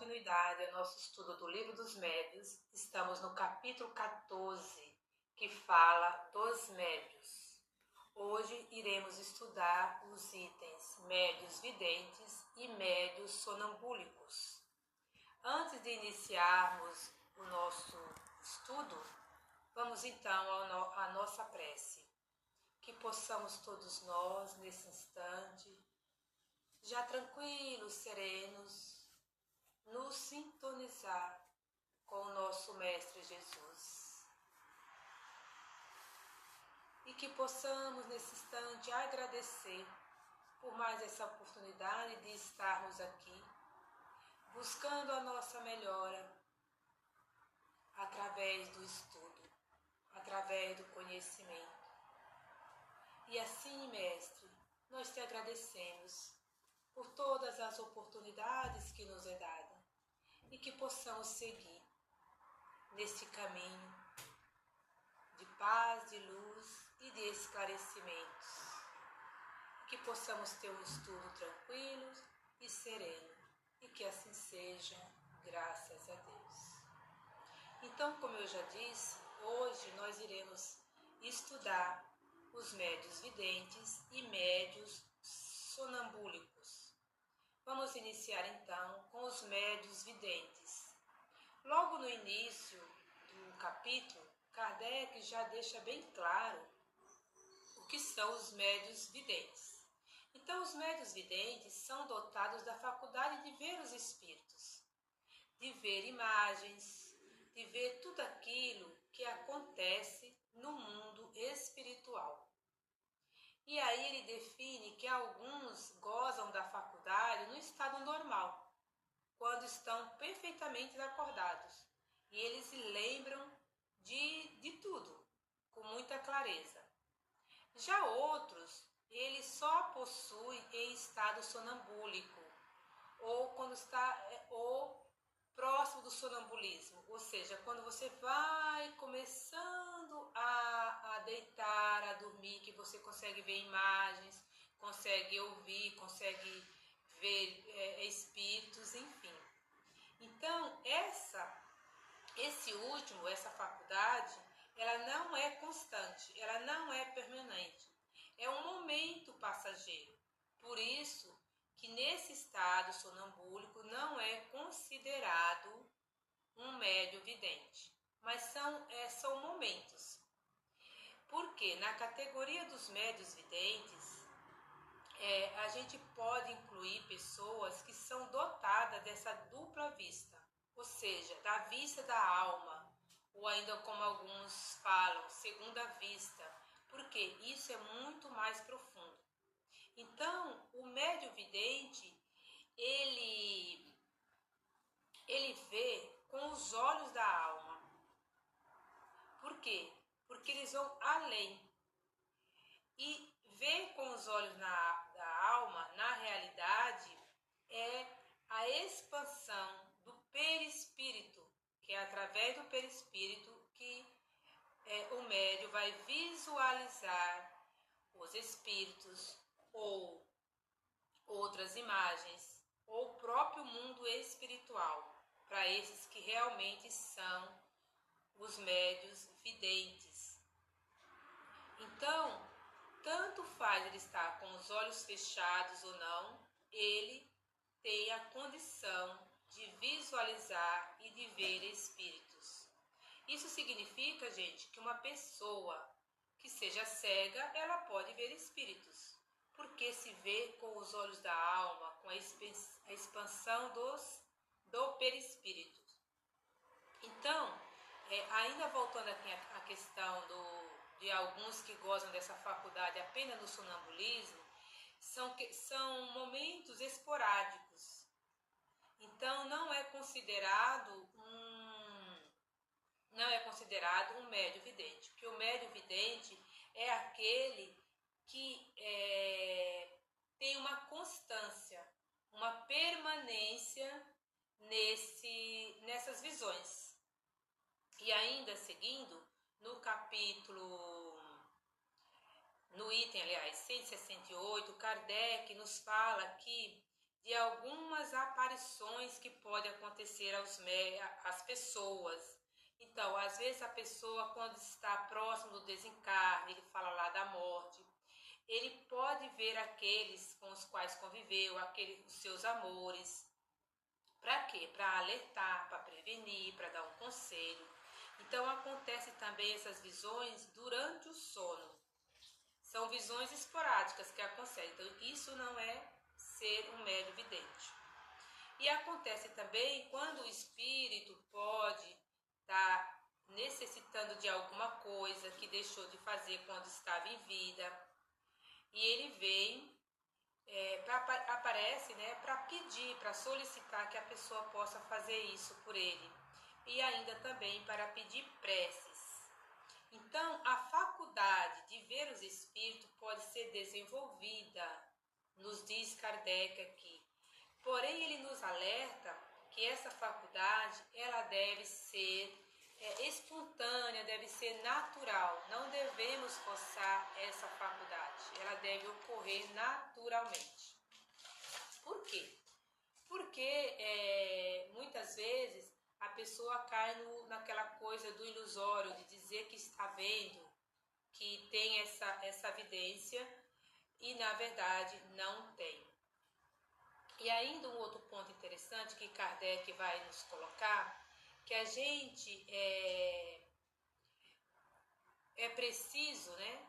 continuidade ao nosso estudo do Livro dos Médiuns. Estamos no capítulo 14, que fala dos médiuns. Hoje iremos estudar os itens médiuns videntes e médiuns sonambúlicos. Antes de iniciarmos o nosso estudo, vamos então à nossa prece. Que possamos todos nós, nesse instante, já tranquilos, serenos, nos sintonizar com o nosso Mestre Jesus. E que possamos, nesse instante, agradecer por mais essa oportunidade de estarmos aqui, buscando a nossa melhora através do estudo, através do conhecimento. E assim, Mestre, nós te agradecemos por todas as oportunidades que nos é dada e que possamos seguir neste caminho de paz, de luz e de esclarecimentos. Que possamos ter um estudo tranquilo e sereno e que assim seja, graças a Deus. Então, como eu já disse, hoje nós iremos estudar os médiuns videntes e médiuns sonambúlicos. Vamos iniciar então com os médiuns videntes. Logo no início do capítulo, Kardec já deixa bem claro o que são os médiuns videntes. Então, os médiuns videntes são dotados da faculdade de ver os espíritos, de ver imagens, de ver tudo aquilo que acontece no mundo espiritual. E aí ele define que alguns gozam da faculdade no estado normal, quando estão perfeitamente acordados. E eles se lembram de tudo, com muita clareza. Já outros, eles só possuem em estado sonambúlico, ou quando ou próximo do sonambulismo, ou seja, quando você vai começando a deitar, a dormir, que você consegue ver imagens, consegue ouvir, consegue ver espíritos, enfim. Então, essa faculdade, ela não é constante, ela não é permanente, é um momento passageiro. Por isso que nesse estado sonambúlico não é considerado um médium vidente, mas são momentos. Porque na categoria dos médiuns videntes, a gente pode incluir pessoas que são dotadas dessa dupla vista, ou seja, da vista da alma, ou ainda como alguns falam, segunda vista, porque isso é muito mais profundo. Então, o médium vidente, ele vê com os olhos da alma. Por quê? Porque eles vão além. E ver com os olhos da alma, na realidade, é a expansão do perispírito, que é através do perispírito que o médium vai visualizar os espíritos, ou outras imagens, ou o próprio mundo espiritual, para esses que realmente são os médiuns videntes. Então, tanto faz ele estar com os olhos fechados ou não, ele tem a condição de visualizar e de ver espíritos. Isso significa, gente, que uma pessoa que seja cega, ela pode ver espíritos, porque se vê com os olhos da alma, com a expansão do perispírito. Então, ainda voltando aqui à questão de alguns que gozam dessa faculdade apenas no sonambulismo, são momentos esporádicos. Então, não é considerado um médium vidente, porque o médium vidente é aquele que tem uma constância, uma permanência nessas visões. E ainda seguindo, no item 168, Kardec nos fala que de algumas aparições que podem acontecer às pessoas. Então, às vezes a pessoa, quando está próximo do desencarne, ele fala lá da morte, ele pode ver aqueles com os quais conviveu, os seus amores. Para quê? Para alertar, para prevenir, para dar um conselho. Então, acontece também essas visões durante o sono. São visões esporádicas que acontecem. Então, isso não é ser um médium vidente. E acontece também quando o espírito pode estar necessitando de alguma coisa que deixou de fazer quando estava em vida. E ele vem, aparece, né, para pedir, para solicitar que a pessoa possa fazer isso por ele. E ainda também para pedir preces. Então, a faculdade de ver os espíritos pode ser desenvolvida, nos diz Kardec aqui. Porém, ele nos alerta que essa faculdade ela deve ser espontânea, deve ser natural. Não devemos forçar essa faculdade. Ela deve ocorrer naturalmente. Por quê? Porque muitas vezes a pessoa cai naquela coisa do ilusório, de dizer que está vendo, que tem essa evidência e na verdade não tem. E ainda um outro ponto interessante que Kardec vai nos colocar, que a gente é preciso, né,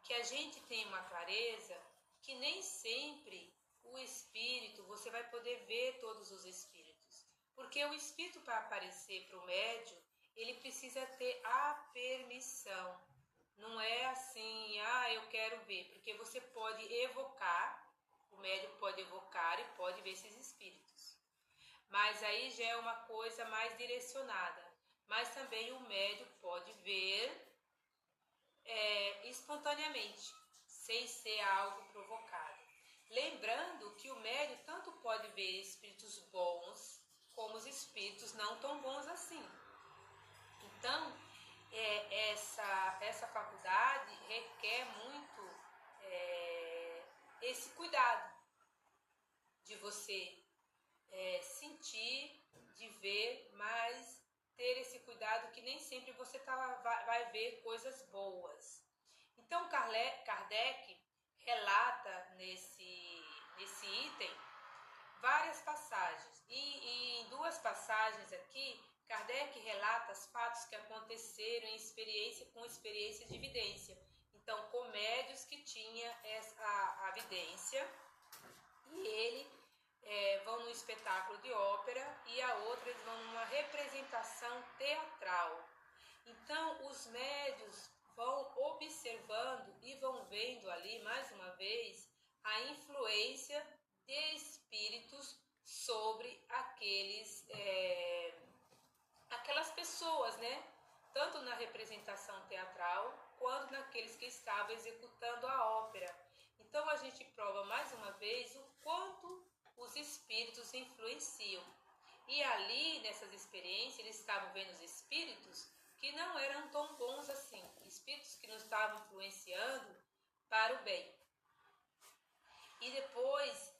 que a gente tenha uma clareza que nem sempre o espírito, você vai poder ver todos os espíritos. Porque o espírito, para aparecer para o médium, ele precisa ter a permissão. Não é assim, eu quero ver, porque você pode evocar, o médium pode evocar e pode ver esses espíritos. Mas aí já é uma coisa mais direcionada. Mas também o médium pode ver espontaneamente, sem ser algo provocado. Lembrando que o médium tanto pode ver espíritos bons, como os espíritos não tão bons assim. Então, essa faculdade requer muito esse cuidado de você sentir, de ver, mas ter esse cuidado que nem sempre você vai ver coisas boas. Então, Kardec relata nesse item várias passagens. E em duas passagens aqui, Kardec relata os fatos que aconteceram em com experiência de vidência. Então, com médios que tinha a vidência, e ele vão num espetáculo de ópera e a outra eles vão numa representação teatral. Então, os médios vão observando e vão vendo ali, mais uma vez, a influência de espíritos sobre aquelas pessoas, né? Tanto na representação teatral, quanto naqueles que estavam executando a ópera. Então, a gente prova mais uma vez o quanto os espíritos influenciam. E ali, nessas experiências, eles estavam vendo os espíritos que não eram tão bons assim, espíritos que não estavam influenciando para o bem. E depois,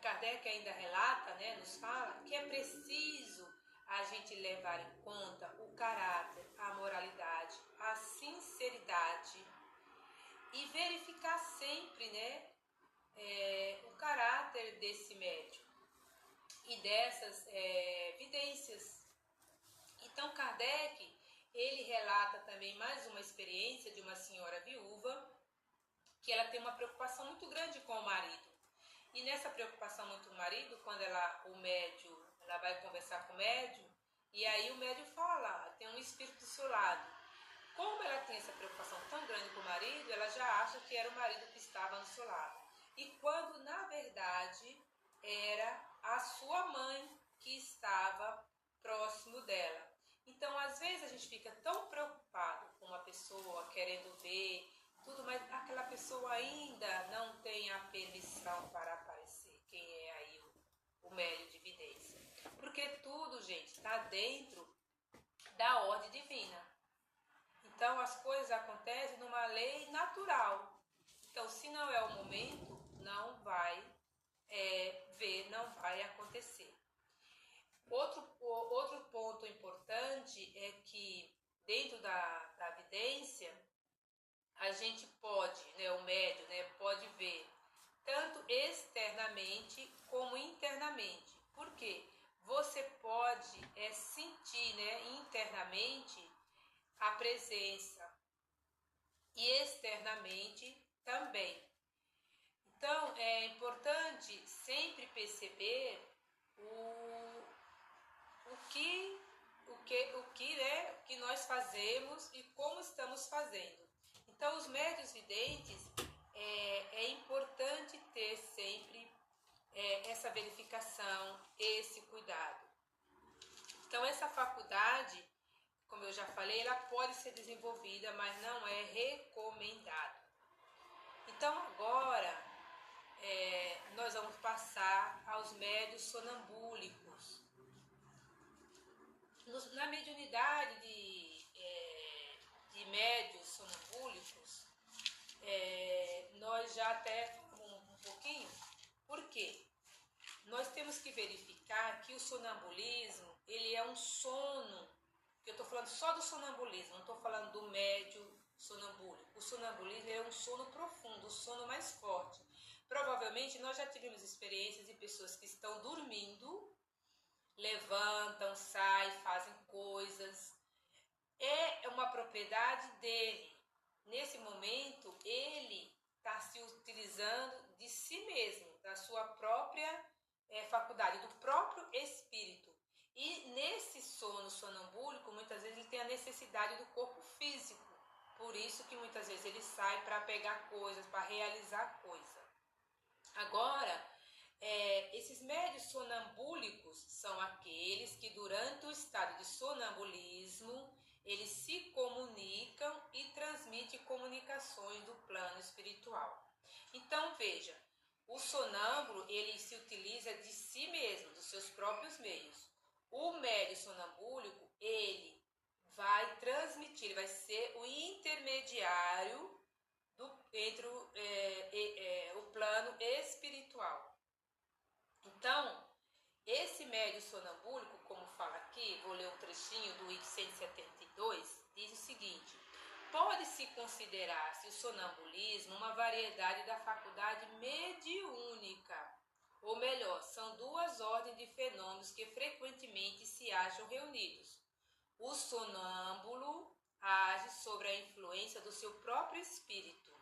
Kardec ainda relata, né, nos fala que é preciso a gente levar em conta o caráter, a moralidade, a sinceridade e verificar sempre, né, o caráter desse médium e dessas vidências. Então, Kardec, ele relata também mais uma experiência de uma senhora viúva, que ela tem uma preocupação muito grande com o marido. E nessa preocupação muito com o marido, quando ela vai conversar com o médium, e aí o médium fala, tem um espírito do seu lado. Como ela tem essa preocupação tão grande com o marido, ela já acha que era o marido que estava no seu lado. E quando, na verdade, era a sua mãe que estava próximo dela. Então, às vezes, a gente fica tão preocupado com uma pessoa, querendo ver tudo, mas aquela pessoa ainda não tem a permissão para aparecer. Quem é aí o médium de vidência? Porque tudo, gente, está dentro da ordem divina. Então, as coisas acontecem numa lei natural. Então, se não é o momento, não vai ver, não vai acontecer. Outro ponto importante é que dentro da vidência, a gente pode, né, o médium, né, pode ver tanto externamente como internamente. Por quê? Você pode sentir, né, internamente a presença e externamente também. Então, é importante sempre perceber o que nós fazemos e como estamos fazendo. Então, os médiuns videntes, é importante ter sempre essa verificação, esse cuidado. Então, essa faculdade, como eu já falei, ela pode ser desenvolvida, mas não é recomendado. Então, agora, nós vamos passar aos médiuns sonambúlicos. Na mediunidade de médiuns sonambúlicos, nós já até falamos um pouquinho. Por quê? Nós temos que verificar que o sonambulismo, ele é um sono, que eu estou falando só do sonambulismo, não estou falando do médium sonambúlico. O sonambulismo é um sono profundo, o sono mais forte. Provavelmente nós já tivemos experiências de pessoas que estão dormindo, levantam, saem, fazem coisas. É uma propriedade dele. Nesse momento, ele está se utilizando de si mesmo, da sua própria faculdade, do próprio espírito. E nesse sono sonambúlico, muitas vezes ele tem a necessidade do corpo físico. Por isso que muitas vezes ele sai para pegar coisas, para realizar coisa. Agora, esses médiuns sonambúlicos são aqueles que durante o estado de sonambulismo, eles se comunicam e transmitem comunicações do plano espiritual. Então, veja, o sonâmbulo, ele se utiliza de si mesmo, dos seus próprios meios. O médium sonambúlico, ele vai transmitir, ele vai ser o intermediário entre o plano espiritual. Então, esse médium sonambúlico, como fala aqui, vou ler um trechinho do item 172, diz o seguinte: pode-se considerar-se o sonambulismo uma variedade da faculdade mediúnica, ou melhor, são duas ordens de fenômenos que frequentemente se acham reunidos. O sonâmbulo age sobre a influência do seu próprio espírito.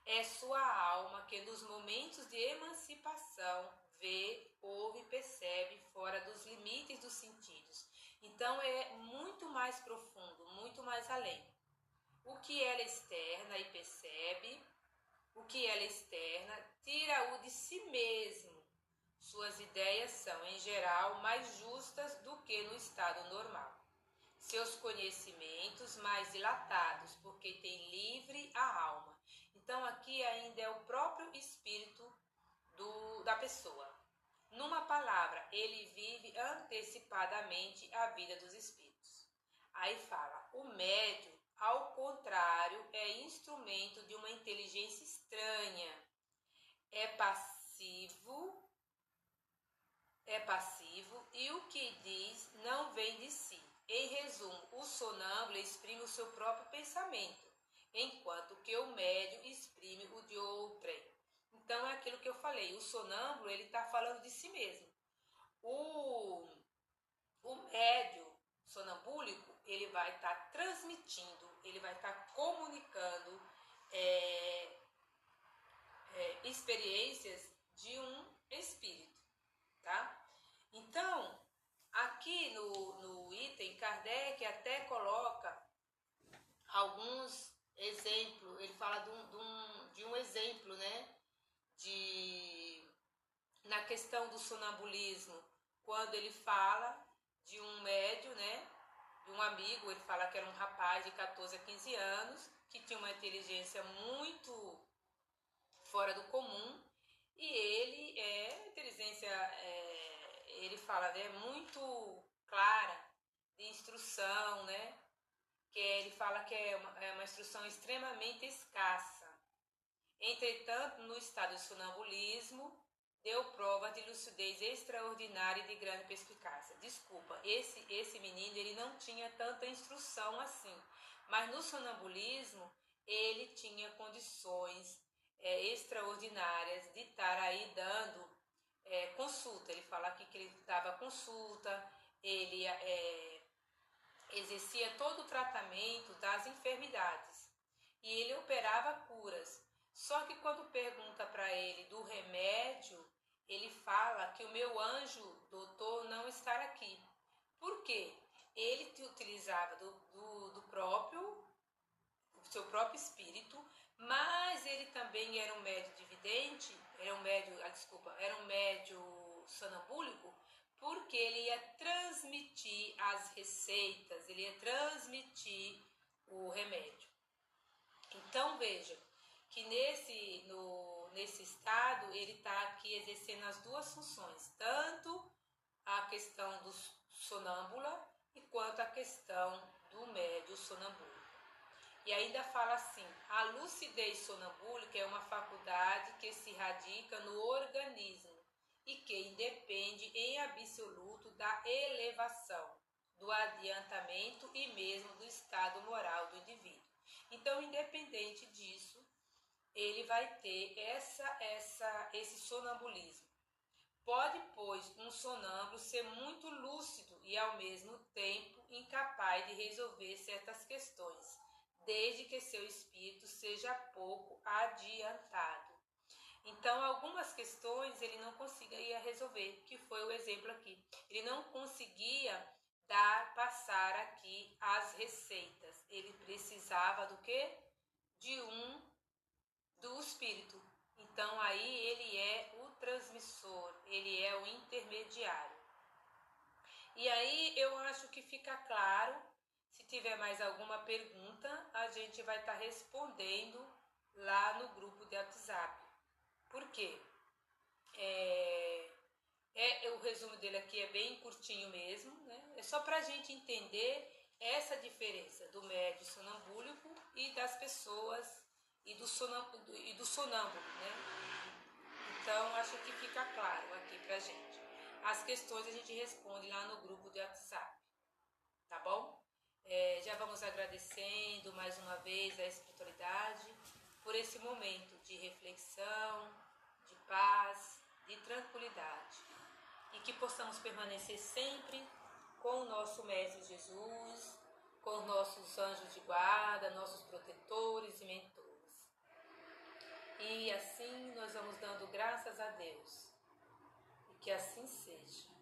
É sua alma que nos momentos de emancipação vê, ouve e percebe fora dos limites dos sentidos. Então é muito mais profundo, muito mais além. O que ela externa e percebe, o que ela externa, tira-o de si mesmo. Suas ideias são, em geral, mais justas do que no estado normal. Seus conhecimentos mais dilatados, porque tem livre a alma. Então aqui ainda é o próprio espírito da pessoa. Numa palavra, ele vive antecipadamente a vida dos espíritos. Aí fala, o médium, ao contrário, é instrumento de uma inteligência estranha. É passivo e o que diz não vem de si. Em resumo, o sonâmbulo exprime o seu próprio pensamento, enquanto que o médium exprime o de outrem. Então é aquilo que eu falei, o sonâmbulo ele está falando de si mesmo. O médium sonambúlico ele vai estar transmitindo, ele vai estar comunicando experiências de um espírito, tá? Então, aqui no item, Kardec até coloca alguns exemplos, ele fala de um exemplo, né? Na questão do sonambulismo, quando ele fala de um médium, né? De um amigo, ele fala que era um rapaz de 14 a 15 anos, que tinha uma inteligência muito fora do comum, e ele inteligência, ele fala, né, muito clara, de instrução, né, que ele fala que é uma instrução extremamente escassa. Entretanto, no estado de sonambulismo, deu prova de lucidez extraordinária e de grande perspicácia. Desculpa, esse menino ele não tinha tanta instrução assim, mas no sonambulismo ele tinha condições extraordinárias de estar aí dando consulta. Ele fala aqui que ele dava consulta, ele exercia todo o tratamento das enfermidades e ele operava curas. Só que quando pergunta para ele do remédio, ele fala que o meu anjo doutor não está aqui. Por quê? Ele utilizava do seu próprio espírito, mas ele também era um médio dividente, era um médio sonambúlico, porque ele ia transmitir as receitas, ele ia transmitir o remédio. Então veja que nesse estado ele está aqui exercendo as duas funções, tanto a questão do sonâmbula e quanto a questão do médio sonambúlico. E ainda fala assim, a lucidez sonambúlica é uma faculdade que se radica no organismo e que independe em absoluto da elevação, do adiantamento e mesmo do estado moral do indivíduo. Então, independente disso, ele vai ter esse sonambulismo. Pode, pois, um sonâmbulo ser muito lúcido e, ao mesmo tempo, incapaz de resolver certas questões, desde que seu espírito seja pouco adiantado. Então, algumas questões ele não conseguia resolver, que foi o exemplo aqui. Ele não conseguia passar aqui as receitas. Ele precisava do quê? Do espírito. Então, aí ele é o transmissor, ele é o intermediário. E aí eu acho que fica claro. Se tiver mais alguma pergunta, a gente vai estar respondendo lá no grupo de WhatsApp. Por quê? O resumo dele aqui é bem curtinho mesmo, né? É só para a gente entender essa diferença do médio sonambúlico e das pessoas e do sonâmbulo, né? Então, acho que fica claro aqui pra gente. As questões a gente responde lá no grupo de WhatsApp, tá bom? Já vamos agradecendo mais uma vez a espiritualidade por esse momento de reflexão, de paz, de tranquilidade. E que possamos permanecer sempre com o nosso Mestre Jesus, com os nossos anjos de guarda, nossos protetores e mentores. E assim nós vamos dando graças a Deus. E que assim seja.